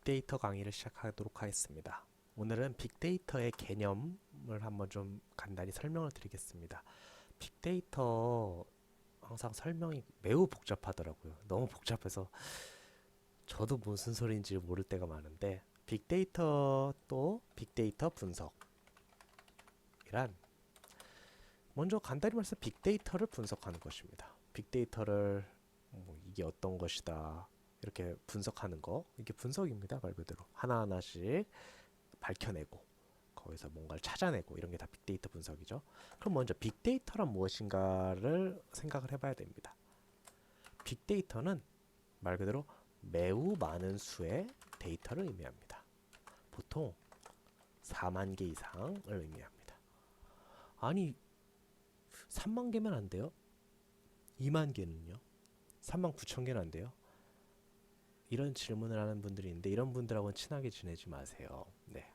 빅데이터 강의를 시작하도록 하겠습니다. 오늘은 빅데이터의 개념을 한번 좀 간단히 설명을 드리겠습니다. 빅데이터 항상 설명이 매우 복잡하더라고요. 너무 복잡해서 저도 무슨 소리인지 모를 때가 많은데 빅데이터 또 빅데이터 분석이란 먼저 간단히 말해서 빅데이터를 분석하는 것입니다. 빅데이터를 이게 어떤 것이다 이렇게 분석하는 거 이게 분석입니다. 말 그대로 하나하나씩 밝혀내고 거기서 뭔가를 찾아내고 이런 게 다 빅데이터 분석이죠. 그럼 먼저 빅데이터란 무엇인가를 생각을 해봐야 됩니다. 빅데이터는 말 그대로 매우 많은 수의 데이터를 의미합니다. 보통 4만 개 이상을 의미합니다. 아니 3만 개면 안 돼요? 2만 개는요? 3만 9천 개는 안 돼요? 이런 질문을 하는 분들이 있는데 이런 분들하고는 친하게 지내지 마세요. 네,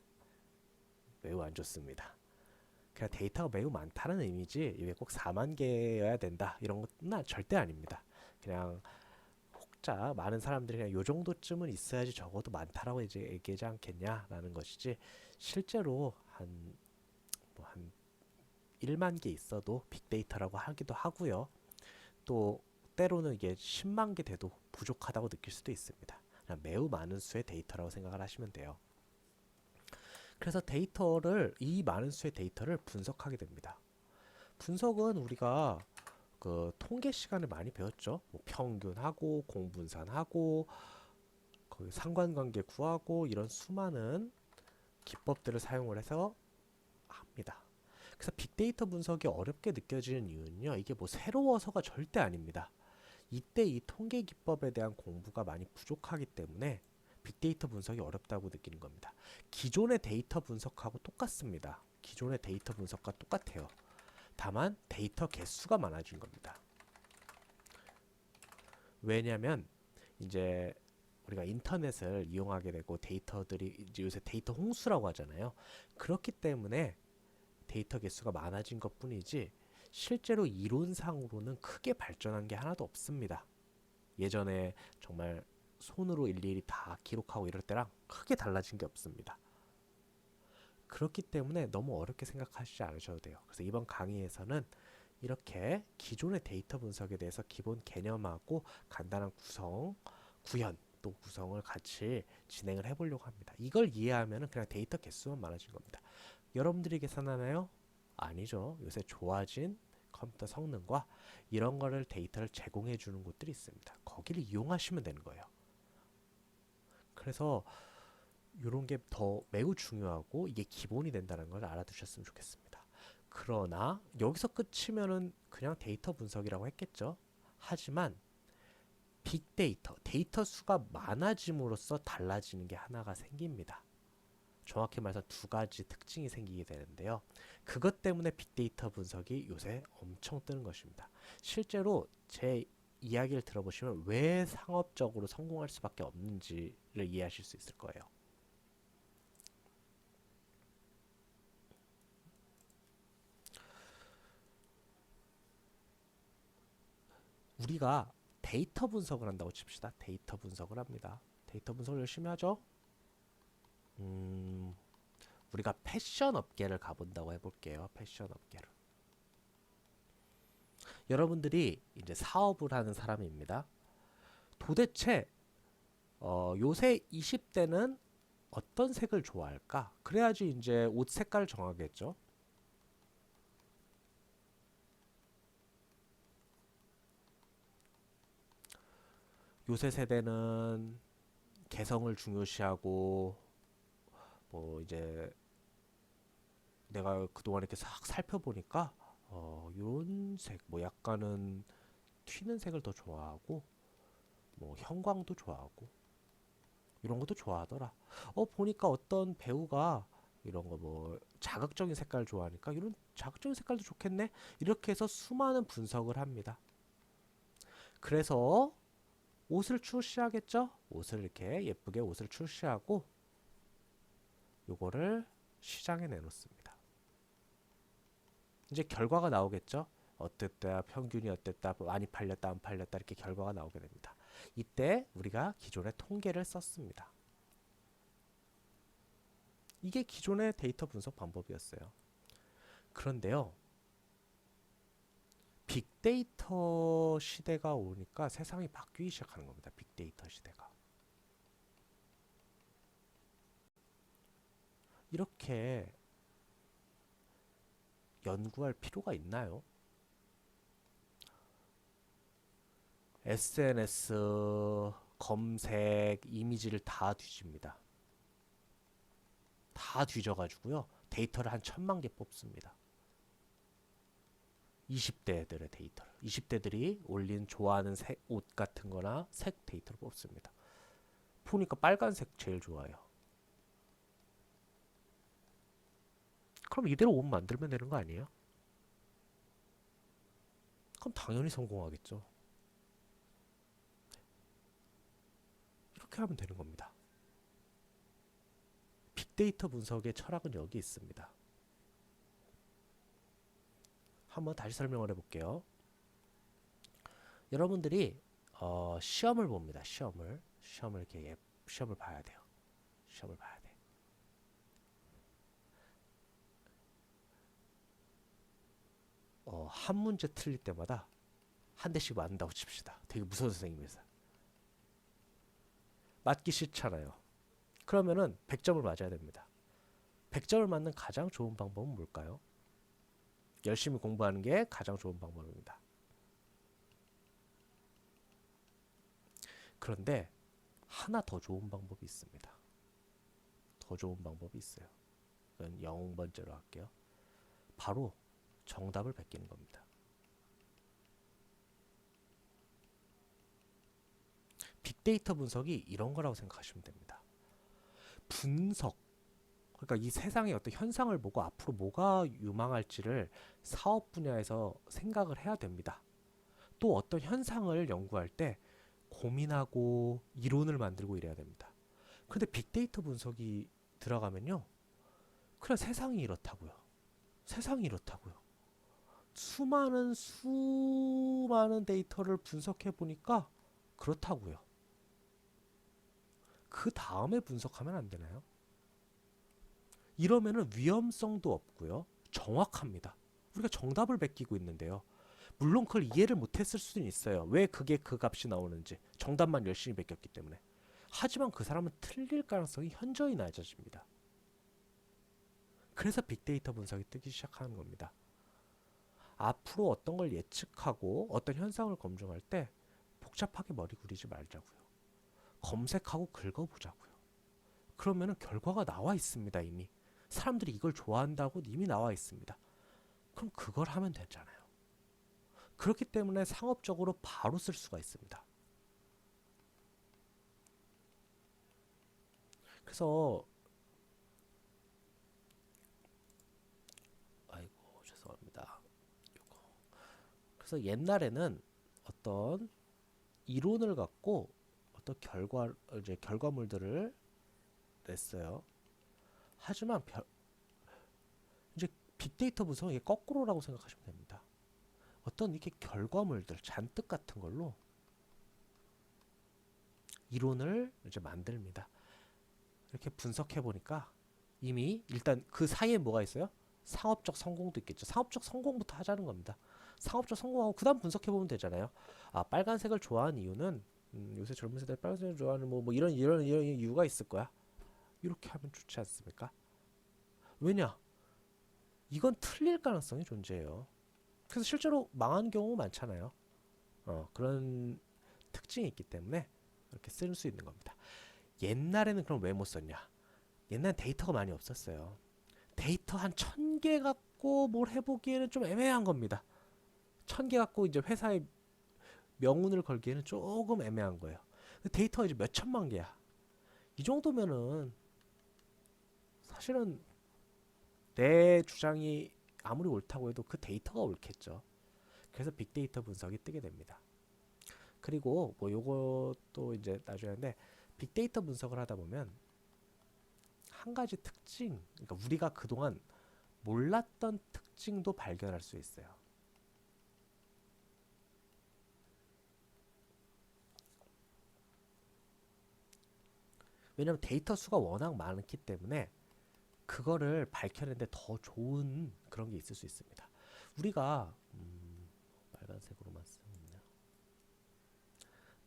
매우 안 좋습니다. 그냥 데이터가 매우 많다는 의미지 이게 꼭 4만 개여야 된다 이런 건 절대 아닙니다. 그냥 혹자 많은 사람들이 그냥 요 정도쯤은 있어야지 적어도 많다라고 이제 얘기하지 않겠냐라는 것이지 실제로 한 1만 개 있어도 빅데이터라고 하기도 하고요. 또 때로는 이게 10만 개 돼도 부족하다고 느낄 수도 있습니다. 그냥 매우 많은 수의 데이터라고 생각을 하시면 돼요. 그래서 이 많은 수의 데이터를 분석하게 됩니다. 분석은 우리가 그 통계 시간에 많이 배웠죠. 뭐 평균하고 공분산하고 거기 상관관계 구하고 이런 수많은 기법들을 사용을 해서 합니다. 그래서 빅데이터 분석이 어렵게 느껴지는 이유는요. 이게 뭐 새로워서가 절대 아닙니다. 이때 이 통계 기법에 대한 공부가 많이 부족하기 때문에 빅데이터 분석이 어렵다고 느끼는 겁니다. 기존의 데이터 분석하고 똑같습니다. 기존의 데이터 분석과 똑같아요. 다만 데이터 개수가 많아진 겁니다. 왜냐하면 이제 우리가 인터넷을 이용하게 되고 데이터들이 이제 요새 데이터 홍수라고 하잖아요. 그렇기 때문에 데이터 개수가 많아진 것뿐이지 실제로 이론상으로는 크게 발전한 게 하나도 없습니다. 예전에 정말 손으로 일일이 다 기록하고 이럴 때랑 크게 달라진 게 없습니다. 그렇기 때문에 너무 어렵게 생각하시지 않으셔도 돼요. 그래서 이번 강의에서는 이렇게 기존의 데이터 분석에 대해서 기본 개념하고 간단한 구현, 또 구성을 같이 진행을 해보려고 합니다. 이걸 이해하면 그냥 데이터 개수만 많아진 겁니다. 여러분들이 계산하나요? 아니죠. 요새 좋아진 컴퓨터 성능과 이런 거를 데이터를 제공해 주는 곳들이 있습니다. 거기를 이용하시면 되는 거예요. 그래서 이런 게 더 매우 중요하고 이게 기본이 된다는 걸 알아두셨으면 좋겠습니다. 그러나 여기서 끝이면은 그냥 데이터 분석이라고 했겠죠. 하지만 빅데이터, 데이터 수가 많아짐으로써 달라지는 게 하나가 생깁니다. 정확히 말해서 두 가지 특징이 생기게 되는데요. 그것 때문에 빅데이터 분석이 요새 엄청 뜨는 것입니다. 실제로 제 이야기를 들어보시면 왜 상업적으로 성공할 수밖에 없는지를 이해하실 수 있을 거예요. 우리가 데이터 분석을 한다고 칩시다. 데이터 분석을 합니다. 데이터 분석을 열심히 하죠. 우리가 패션 업계를 가본다고 해볼게요. 패션 업계를. 여러분들이 이제 사업을 하는 사람입니다. 도대체 요새 20대는 어떤 색을 좋아할까? 그래야지 이제 옷 색깔을 정하겠죠. 요새 세대는 개성을 중요시하고 뭐 이제 내가 그동안 이렇게 싹 살펴보니까 요런 색, 뭐 약간은 튀는 색을 더 좋아하고 뭐 형광도 좋아하고 이런 것도 좋아하더라. 보니까 어떤 배우가 이런 거 뭐 자극적인 색깔 좋아하니까 이런 자극적인 색깔도 좋겠네. 이렇게 해서 수많은 분석을 합니다. 그래서 옷을 출시하겠죠? 옷을 이렇게 예쁘게 옷을 출시하고 요거를 시장에 내놓습니다. 이제 결과가 나오겠죠? 어땠다, 평균이 어땠다, 많이 팔렸다, 안 팔렸다 이렇게 결과가 나오게 됩니다. 이때 우리가 기존의 통계를 썼습니다. 이게 기존의 데이터 분석 방법이었어요. 그런데요, 빅데이터 시대가 오니까 세상이 바뀌기 시작하는 겁니다. 빅데이터 시대가. 이렇게 연구할 필요가 있나요? SNS, 검색, 이미지를 다 뒤집니다. 다 뒤져가지고요. 데이터를 한 1000만 개 뽑습니다. 20대들의 데이터를. 20대들이 올린 좋아하는 옷 같은 거나 색 데이터를 뽑습니다. 보니까 빨간색 제일 좋아요. 그럼 이대로 옷 만들면 되는 거 아니에요? 그럼 당연히 성공하겠죠. 이렇게 하면 되는 겁니다. 빅데이터 분석의 철학은 여기 있습니다. 한번 다시 설명을 해볼게요. 여러분들이 시험을 봅니다. 시험을 이렇게 시험을 봐야 돼요. 시험을 봐야 돼. 한 문제 틀릴 때마다 한 대씩 맞는다고 칩시다. 되게 무서운 선생님이세요. 맞기 싫잖아요. 그러면은 100점을 맞아야 됩니다. 100점을 맞는 가장 좋은 방법은 뭘까요? 열심히 공부하는 게 가장 좋은 방법입니다. 그런데 하나 더 좋은 방법이 있습니다. 더 좋은 방법이 있어요. 이건 0번째로 할게요. 바로 정답을 베끼는 겁니다. 빅데이터 분석이 이런 거라고 생각하시면 됩니다. 분석, 그러니까 이 세상의 어떤 현상을 보고 앞으로 뭐가 유망할지를 사업 분야에서 생각을 해야 됩니다. 또 어떤 현상을 연구할 때 고민하고 이론을 만들고 이래야 됩니다. 그런데 빅데이터 분석이 들어가면요, 그냥 세상이 이렇다고요. 세상이 이렇다고요. 수많은 데이터를 분석해 보니까 그렇다고요. 그 다음에 분석하면 안 되나요? 이러면은 위험성도 없고요. 정확합니다. 우리가 정답을 베끼고 있는데요. 물론 그걸 이해를 못했을 수는 있어요. 왜 그게 그 값이 나오는지. 정답만 열심히 베꼈기 때문에. 하지만 그 사람은 틀릴 가능성이 현저히 낮아집니다. 그래서 빅데이터 분석이 뜨기 시작하는 겁니다. 앞으로 어떤 걸 예측하고 어떤 현상을 검증할 때 복잡하게 머리 굴리지 말자고요. 검색하고 긁어보자고요. 그러면은 결과가 나와 있습니다, 이미. 사람들이 이걸 좋아한다고 이미 나와 있습니다. 그럼 그걸 하면 되잖아요. 그렇기 때문에 상업적으로 바로 쓸 수가 있습니다. 그래서 아이고 죄송합니다. 그래서 옛날에는 어떤 이론을 갖고 어떤 결과물들을 냈어요. 하지만 이제 빅데이터 분석은 이게 거꾸로라고 생각하시면 됩니다. 어떤 이렇게 결과물들 잔뜩 같은 걸로 이론을 이제 만듭니다. 이렇게 분석해 보니까 이미 일단 그 사이에 뭐가 있어요? 상업적 성공도 있겠죠. 상업적 성공부터 하자는 겁니다. 상업적 성공하고 그 다음 분석해 보면 되잖아요. 아, 빨간색을 좋아하는 이유는 요새 젊은 세대 빨간색을 좋아하는 뭐 이런 이유가 있을 거야. 이렇게 하면 좋지 않습니까? 왜냐? 이건 틀릴 가능성이 존재해요. 그래서 실제로 망한 경우 많잖아요. 그런 특징이 있기 때문에 이렇게 쓸 수 있는 겁니다. 옛날에는 그럼 왜 못 썼냐? 옛날엔 데이터가 많이 없었어요. 데이터 한 1000개 갖고 뭘 해보기에는 좀 애매한 겁니다. 1000개 갖고 이제 회사에 명운을 걸기에는 조금 애매한 거예요. 데이터가 이제 몇 천만 개야. 이 정도면은 사실은 내 주장이 아무리 옳다고 해도 그 데이터가 옳겠죠. 그래서 빅데이터 분석이 뜨게 됩니다. 그리고 뭐 요것도 이제 나중에 하는데 빅데이터 분석을 하다 보면 한 가지 특징, 그러니까 우리가 그동안 몰랐던 특징도 발견할 수 있어요. 왜냐하면 데이터 수가 워낙 많기 때문에 그거를 밝혀내는데 더 좋은 그런 게 있을 수 있습니다. 우리가 빨간색으로만 쓰면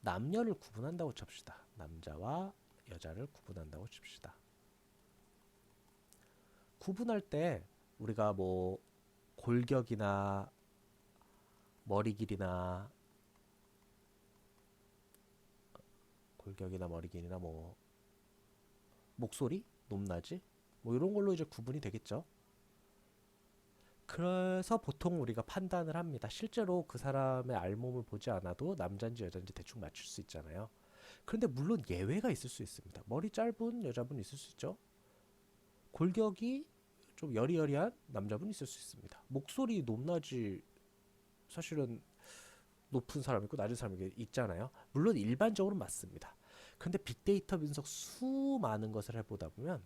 남녀를 구분한다고 칩시다. 남자와 여자를 구분한다고 칩시다. 구분할 때 우리가 뭐 골격이나 머리 길이나 뭐 목소리, 높낮이 뭐 이런 걸로 이제 구분이 되겠죠. 그래서 보통 우리가 판단을 합니다. 실제로 그 사람의 알몸을 보지 않아도 남자인지 여자인지 대충 맞출 수 있잖아요. 그런데 물론 예외가 있을 수 있습니다. 머리 짧은 여자분 있을 수 있죠. 골격이 좀 여리여리한 남자분 있을 수 있습니다. 목소리 높낮이 사실은 높은 사람 있고 낮은 사람이 있잖아요. 물론 일반적으로 맞습니다. 그런데 빅데이터 분석 수많은 것을 해보다 보면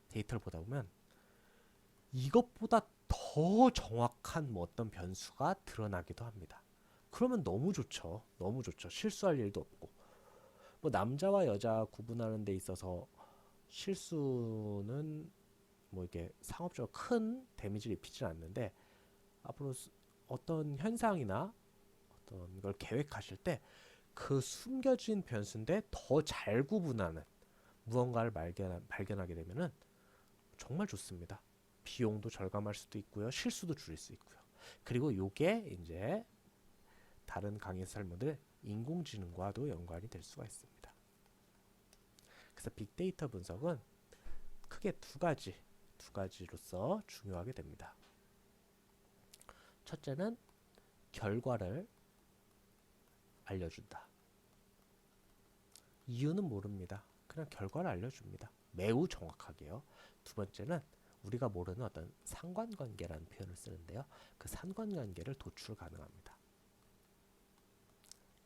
데이터를 보다 보면 이것보다 더 정확한 뭐 어떤 변수가 드러나기도 합니다. 그러면 너무 좋죠. 너무 좋죠. 실수할 일도 없고. 뭐 남자와 여자 구분하는 데 있어서 실수는 뭐 이게 상업적으로 큰 데미지를 입히지는 않는데 앞으로 어떤 현상이나 어떤 걸 계획하실 때 그 숨겨진 변수인데 더 잘 구분하는 무언가를 발견하게 되면은 정말 좋습니다. 비용도 절감할 수도 있고요. 실수도 줄일 수 있고요. 그리고 요게 이제 다른 강의 설명들 인공지능과도 연관이 될 수가 있습니다. 그래서 빅데이터 분석은 크게 두 가지로서 중요하게 됩니다. 첫째는 결과를 알려준다. 이유는 모릅니다. 그냥 결과를 알려줍니다. 매우 정확하게요. 두 번째는 우리가 모르는 어떤 상관관계라는 표현을 쓰는데요. 그 상관관계를 도출 가능합니다.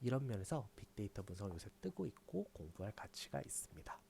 이런 면에서 빅데이터 분석은 요새 뜨고 있고 공부할 가치가 있습니다.